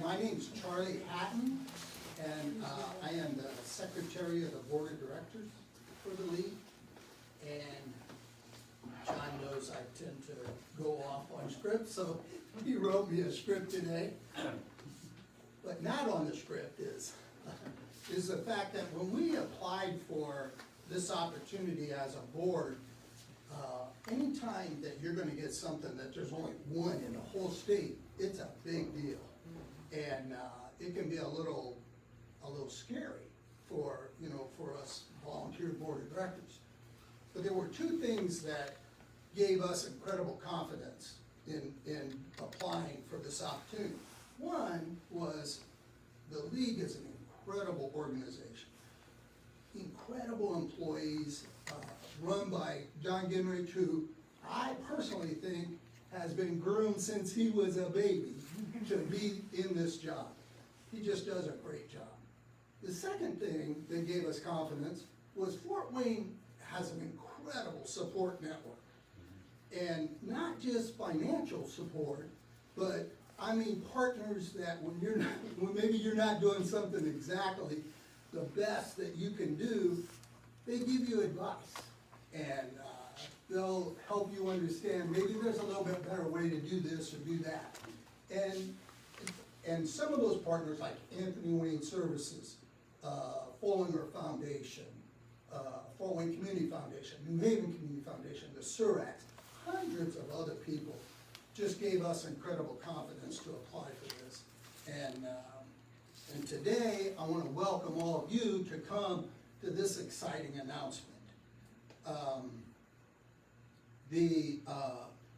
My name is Charlie Hatton, and I am the secretary of the board of directors for the league. And John knows I tend to go off on script, so he wrote me a script today. But not on the script is the fact that when we applied for this opportunity as a board, anytime that you're gonna get something that there's only one in the whole state, it's a big deal. And it can be a little scary for, for us volunteer board of directors. But there were two things that gave us incredible confidence in applying for this opportunity. One was the league is an incredible organization, incredible employees, run by John Gingrich, who I personally think has been groomed since he was a baby to be in this job. He just does a great job. The second thing that gave us confidence was Fort Wayne has an incredible support network. And not just financial support, but I mean partners that when maybe you're not doing something exactly the best that you can do, they give you advice. And they'll help you understand maybe there's a little bit better way to do this or do that. And some of those partners like Anthony Wayne Services, Follinger Foundation, Fort Wayne Community Foundation, New Haven Community Foundation, the SURACs, hundreds of other people just gave us incredible confidence to apply for this. And today, I want to welcome all of you to come to this exciting announcement.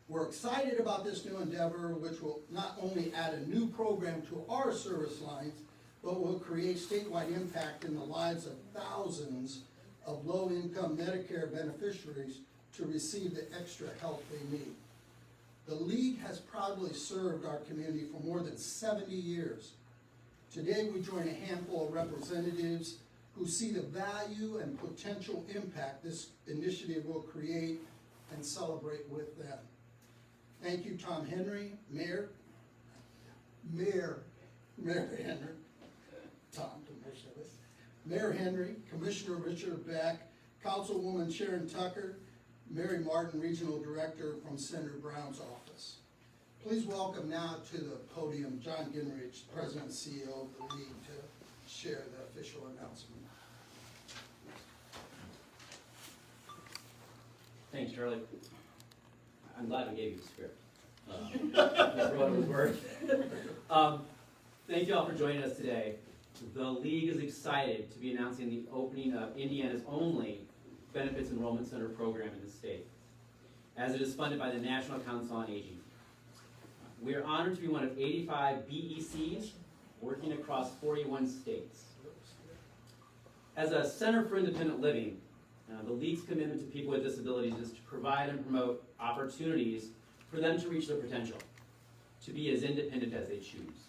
We're excited about this new endeavor, which will not only add a new program to our service lines, but will create statewide impact in the lives of thousands of low-income Medicare beneficiaries to receive the extra help they need. The league has proudly served our community for more than 70 years. Today, we join a handful of representatives who see the value and potential impact this initiative will create and celebrate with them. Thank you, Tom Henry, Mayor Henry, Tom, Commissioner, Mayor Henry, Commissioner Richard Beck, Councilwoman Sharon Tucker, Mary Martin, Regional Director from Senator Brown's office. Please welcome now to the podium John Gingrich, President and CEO of the League, to share the official announcement. Thanks, Charlie. I'm glad I gave you the script. For what it was worth. Thank you all for joining us today. The League is excited to be announcing the opening of Indiana's only Benefits Enrollment Center program in the state, as it is funded by the National Council on Aging. We are honored to be one of 85 BECs working across 41 states. As a Center for Independent Living, the League's commitment to people with disabilities is to provide and promote opportunities for them to reach their potential, to be as independent as they choose.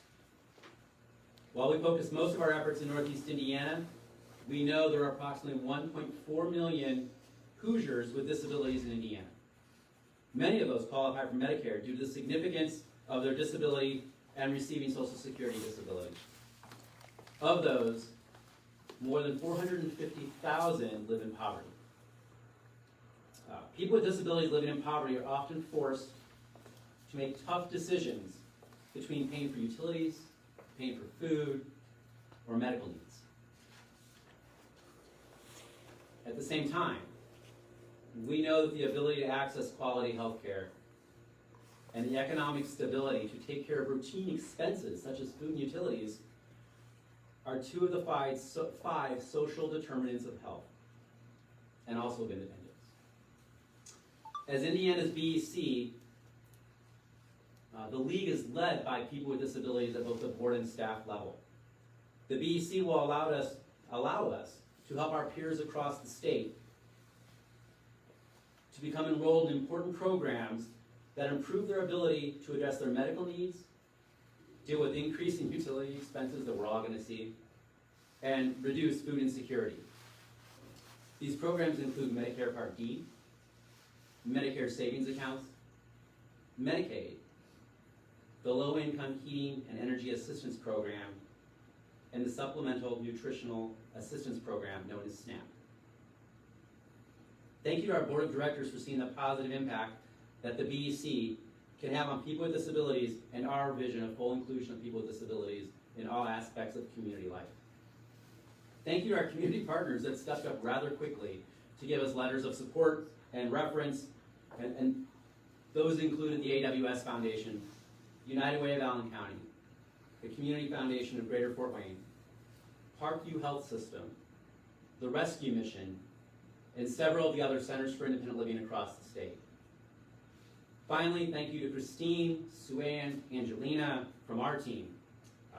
While we focus most of our efforts in Northeast Indiana, we know there are approximately 1.4 million Hoosiers with disabilities in Indiana. Many of those qualify for Medicare due to the significance of their disability and receiving Social Security disability. Of those, more than 450,000 live in poverty. People with disabilities living in poverty are often forced to make tough decisions between paying for utilities, paying for food, or medical needs. At the same time, we know that the ability to access quality health care and the economic stability to take care of routine expenses such as food and utilities are two of the five social determinants of health and also of independence. As Indiana's BEC, the League is led by people with disabilities at both the board and staff level. The BEC will allow us to help our peers across the state to become enrolled in important programs that improve their ability to address their medical needs, deal with increasing utility expenses that we're all going to see, and reduce food insecurity. These programs include Medicare Part D, Medicare savings accounts, Medicaid, the Low-Income Heating and Energy Assistance Program, and the Supplemental Nutritional Assistance Program known as SNAP. Thank you to our Board of Directors for seeing the positive impact that the BEC can have on people with disabilities and our vision of full inclusion of people with disabilities in all aspects of community life. Thank you to our community partners that stepped up rather quickly to give us letters of support and reference, and those included the AWS Foundation, United Way of Allen County, the Community Foundation of Greater Fort Wayne, Parkview Health System, the Rescue Mission, and several of the other centers for independent living across the state. Finally, thank you to Christine, Sue-Ann, Angelina from our team.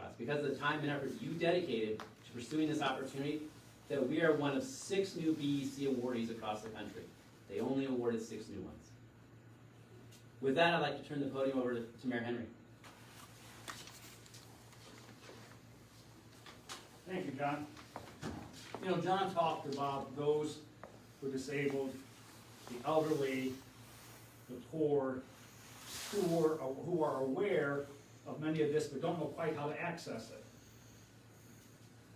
It's because of the time and effort you dedicated to pursuing this opportunity that we are one of 6 new BEC awardees across the country. They only awarded 6 new ones. With that, I'd like to turn the podium over to Mayor Henry. Thank you, John. You know, John talked about those who are disabled, the elderly, the poor, who are aware of many of this but don't know quite how to access it.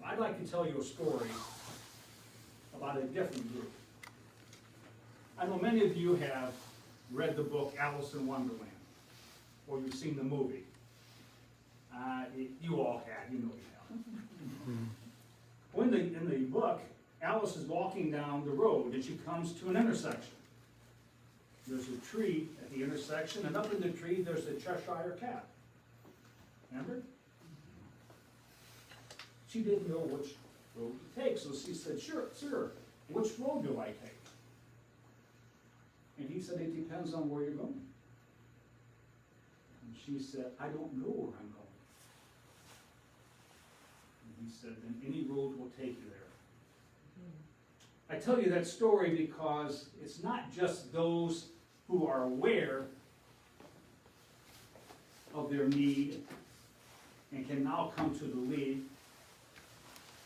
I'd like to tell you a story about a different group. I know many of you have read the book Alice in Wonderland, or you've seen the movie. You all have, you know you have. Well, in the book, Alice is walking down the road and she comes to an intersection. There's a tree at the intersection, and up in the tree there's a Cheshire cat. Remember? She didn't know which road to take, so she said, "Sure, sir, which road do I take?" And he said, "It depends on where you're going." And she said, "I don't know where I'm going." And he said, "Then any road will take you there." I tell you that story because it's not just those who are aware of their need and can now come to the League,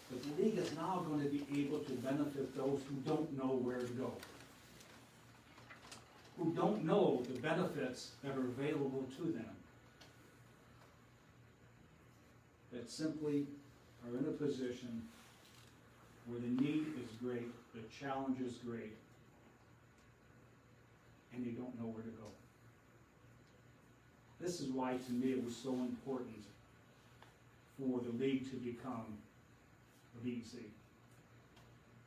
but the League is now going to be able to benefit those who don't know where to go, who don't know the benefits that are available to them, that simply are in a position where the need is great, the challenge is great, and they don't know where to go. This is why, to me, it was so important for the League to become a BEC.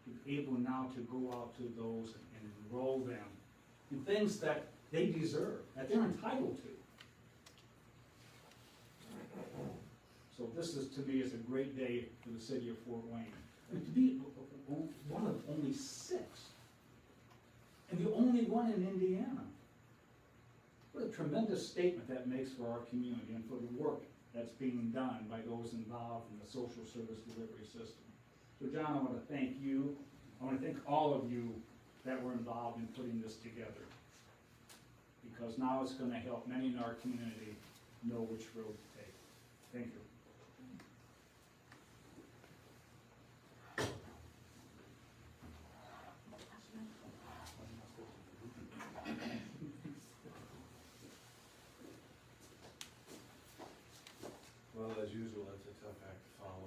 To be able now to go out to those and enroll them in things that they deserve, that they're entitled to. So this is, to me, is a great day for the city of Fort Wayne. And to be one of only 6, and the only one in Indiana. What a tremendous statement that makes for our community and for the work that's being done by those involved in the social service delivery system. So John, I want to thank you. I want to thank all of you that were involved in putting this together, because now it's going to help many in our community know which road to take. Thank you. Well, as usual, it's a tough act to follow.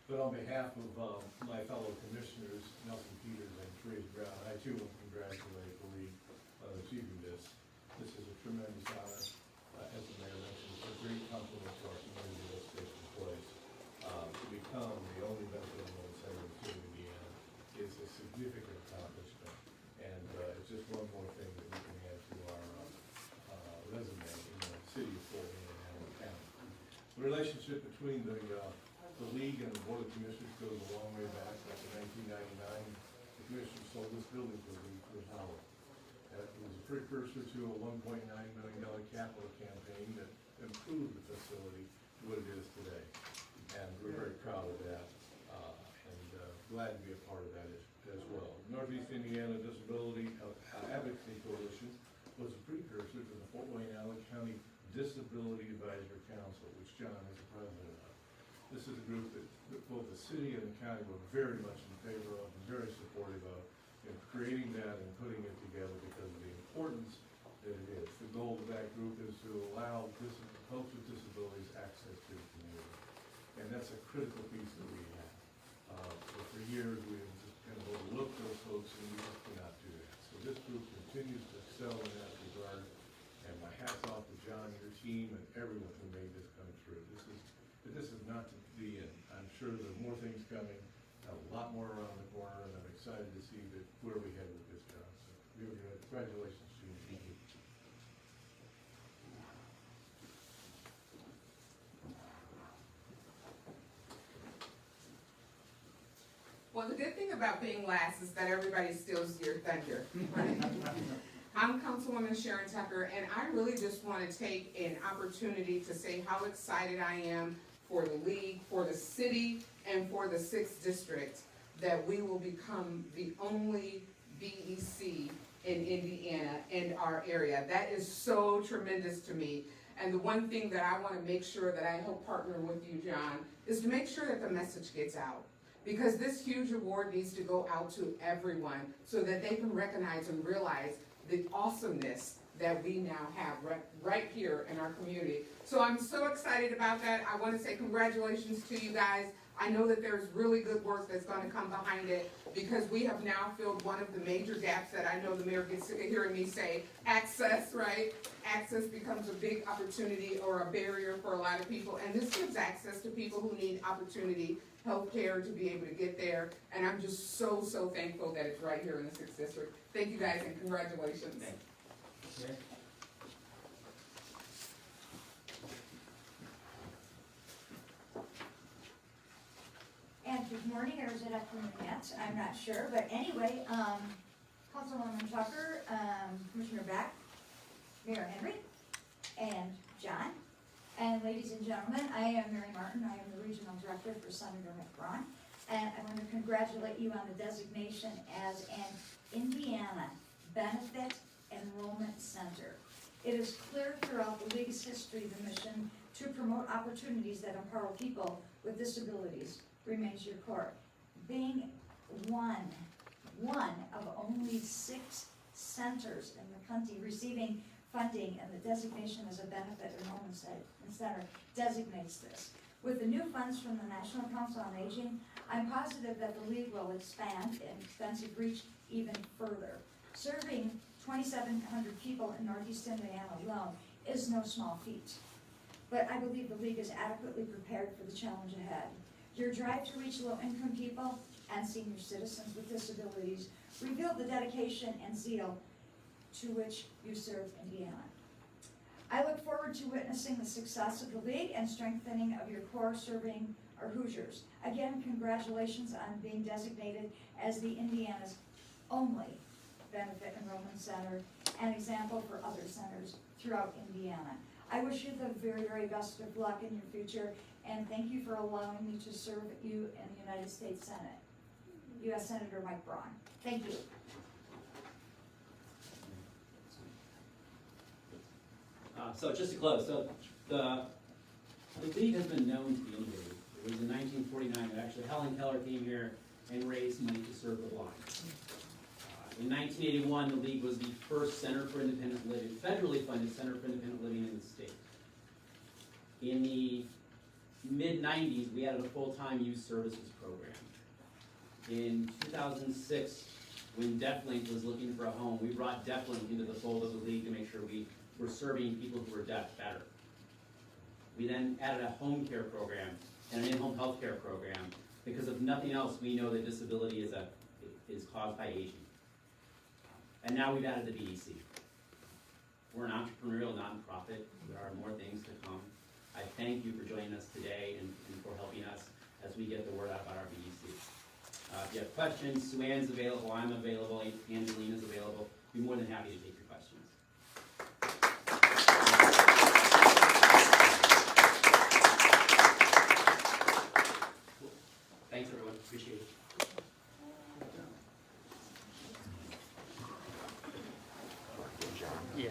But on behalf of my fellow commissioners, Nelson Peters and Therese Brown, I too want to congratulate the League on achieving this. This is a tremendous honor. As the mayor mentioned, it's a great compliment to our community that's taken place. To become the only benefit enrollment center in the state of Indiana is a significant accomplishment. And it's just one more thing that we can add to our resume in the city of Fort Wayne. The relationship between the League and the Board of Commissioners goes a long way back. Back in 1999, the Commissioners sold this building to the League for $1. It was a precursor to a $1.9 million capital campaign that improved the facility to what it is today. And we're very proud of that and glad to be a part of that as well. Northeast Indiana Disability Advocacy Coalition was a precursor to the Fort Wayne Allen County Disability Advisory Council, which John is the president of. This is a group that both the city and the county were very much in favor of and very supportive of in creating that and putting it together because of the importance that it is. The goal back group is to allow folks with disabilities access to the community. And that's a critical piece that we have. For years, we have just kind of overlooked those folks, and we just cannot do that. So this group continues to excel in that regard, and my hat's off to John, your team, and everyone who made this come true. This is not the end. I'm sure there are more things coming, a lot more around the corner, and I'm excited to see where we head with this, John. So really, congratulations to you. Thank you. Well, the good thing about being last is that everybody steals your thunder, right? I'm Councilwoman Sharon Tucker, and I really just want to take an opportunity to say how excited I am for the league, for the city, and for the 6th district, that we will become the only BEC in Indiana and our area. That is so tremendous to me. And the one thing that I want to make sure that I help partner with you, John, is to make sure that the message gets out. Because this huge award needs to go out to everyone so that they can recognize and realize the awesomeness that we now have right here in our community. So I'm so excited about that. I want to say congratulations to you guys. I know that there's really good work that's going to come behind it, because we have now filled one of the major gaps that I know the mayor gets sick of hearing me say, access, right? Access becomes a big opportunity or a barrier for a lot of people, and this gives access to people who need opportunity, healthcare, to be able to get there, and I'm just so thankful that it's right here in the 6th district. Thank you guys, and congratulations. Okay. And good morning, or is it afternoon yet? I'm not sure, but anyway, Councilwoman Tucker, Commissioner Beck, Mayor Henry, and John, and ladies and gentlemen, I am Mary Martin. I am the Regional Director for Senator McBride, and I want to congratulate you on the designation as an Indiana Benefit Enrollment Center. It is clear throughout the League's history the mission to promote opportunities that empower people with disabilities remains your core. Being one of only 6 centers in the country receiving funding, and the designation as a benefit enrollment center designates this. With the new funds from the National Council on Aging, I'm positive that the League will expand and extensive reach even further. Serving 2,700 people in Northeast Indiana alone is no small feat. But I believe the League is adequately prepared for the challenge ahead. Your drive to reach low-income people and senior citizens with disabilities reveal the dedication and zeal to which you serve Indiana. I look forward to witnessing the success of the League and strengthening of your core serving our Hoosiers. Again, congratulations on being designated as the Indiana's only benefit enrollment center, an example for other centers throughout Indiana. I wish you the very best of luck in your future, and thank you for allowing me to serve you in the United States Senate. U.S. Senator Mike Braun. Thank you. So just to close, so the league has been known to be innovative. It was in 1949 that actually Helen Keller came here and raised money to serve the blind. In 1981, the league was the first center for independent living, federally funded center for independent living in the state. In the mid-90s, we added a full-time youth services program. In 2006, when DeafLink was looking for a home, we brought DeafLink into the fold of the league to make sure we were serving people who were deaf better. We then added a home care program and an in-home health care program, because if nothing else, we know that disability is caused by aging. And now we've added the BEC. We're an entrepreneurial nonprofit. There are more things to come. I thank you for joining us today and for helping us as we get the word out about our BEC. If you have questions, Sue Ann's available, I'm available, Angelina's available. Be more than happy to take your questions. Thanks, everyone. Appreciate it. Yeah.